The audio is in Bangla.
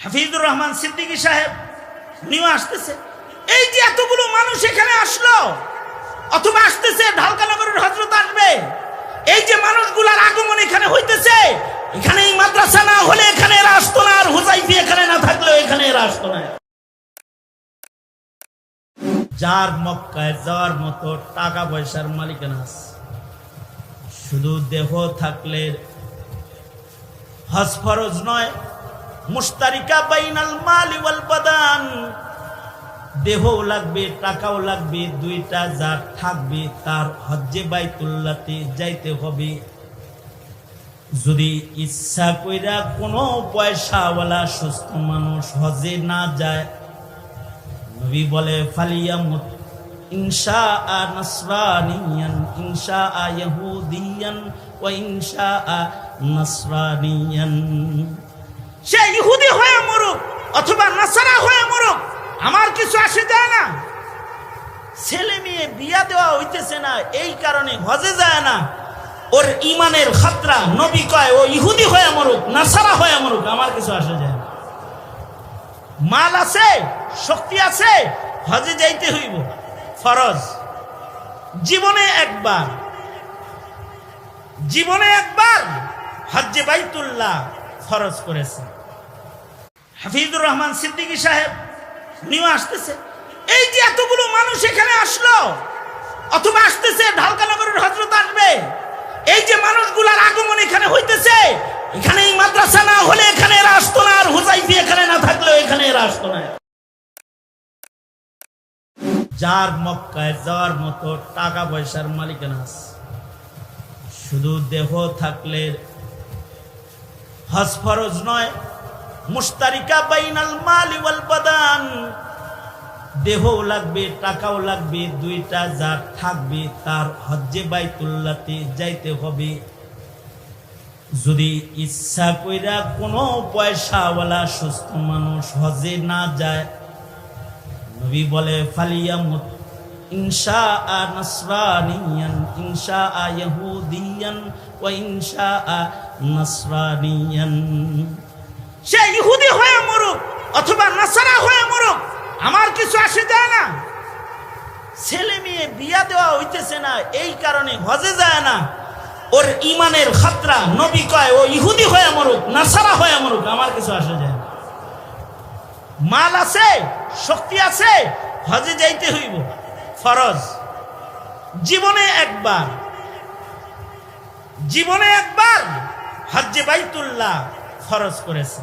হাফিজুর রহমান সিদ্দিকী সাহেব উনিও আসতেছে। এই যে এতগুলো মানুষ এখানে আসলো অথবা আসতেছে, ঢালকানগরের হযরত আসবে, এই যে মানুষগুলার আগমন এখানে হইতেছে, এখানে এই মাদ্রাসা না হলে এখানে এরা আসতো না, আর হুযাইফা এখানে না থাকলেও এখানে এরা আসতো না। যার মক্কায় যাওয়ার মতো টাকা পয়সার মালিকানা আছে, শুধু দেহ থাকলে হজ ফরজ নয়, মুশতারিকা বাইনাল মালি ওয়াল বাদান, দেহও লাগবে টাকাও লাগবে, দুইটা যার থাকবে তার হজ্জে বাইতুল্লাহতে যাইতে হবে। যদি ইচ্ছা কইরা কোনো পয়সাওয়ালা সুস্থ মানুষ হজে না যায়, নবী বলে ফালিয়ামুত ইনশাআ নাসরানিয়ান ইনশাআ ইহুদিয়ান ওয়া ইনশাআ নাসরানিয়ান, সে ইহুদি হয়ে মরুক অথবা নাসারা হয়ে মরুক, আমার কিছু আসে যায় না। ছেলে মেয়ে বিয়া দেওয়া হইতেছে না, এই কারণে হজে যায় না, ওর ইমানের খাতরা। নবী কয় ও ইহুদি হয়ে মরুক নাসারা হয়ে মরুক, আমার কিছু আসে যায় না। মাল আছে, শক্তি আছে, হজে যাইতে হইব, ফরজ। জীবনে একবার হজ্জে বাইতুল্লাহ ফরজ করেছে। হাফিজুর রহমান সিদ্দিকী সাহেব উনিও আসতেছে। এই যে এতগুলো মানুষ এখানে আসলো অথবা আসতেছে, ঢালকানগরের হযরত আসবে, এই যে মানুষগুলার আগমন এখানে হইতেছে, এখানে এই মাদ্রাসা না হলে এখানে এরা আসতো না, আর হুযাইফা এখানে না থাকলেও এখানে এরা আসতো না। যার মক্কায় যাওয়ার মতো টাকা পয়সার মালিকানা আছে, শুধু দেহ থাকলে হজ ফরজ নয়, মুশতারিকা বাইনাল মালি ওয়াল বাদান, দেহও লাগবে টাকাও লাগবে, দুইটা যার থাকবে তার হজ্জে বাইতুল্লাহতে যাইতে হবে। যদি ইচ্ছা কইরা কোনো পয়সাওয়ালা সুস্থ মানুষ হজে না যায়, নবী বলে ফালিয়ামুত ইনশাআ নাসরানিয়ান ইনশাআ ইহুদিয়ান ওয়া ইনশাআ নাসরানিয়ান, সে ইহুদি হয়ে মরুক অথবা নাসারা হয়ে মরুক, আমার কিছু আসে যায় না। ছেলে মেয়ে বিয়া দেওয়া হইতেছে না, এই কারণে হজে যায় না, ওর ইমানের খাতরা। নবী কয় ও ইহুদি হয়ে মরুক নাসারা হয়ে মরুক, আমার কিছু আসে যায় না। মাল আছে, শক্তি আছে, হজে যাইতে হইব, ফরজ। জীবনে একবার হজ্জে বাইতুল্লাহ ফরজ করেছে।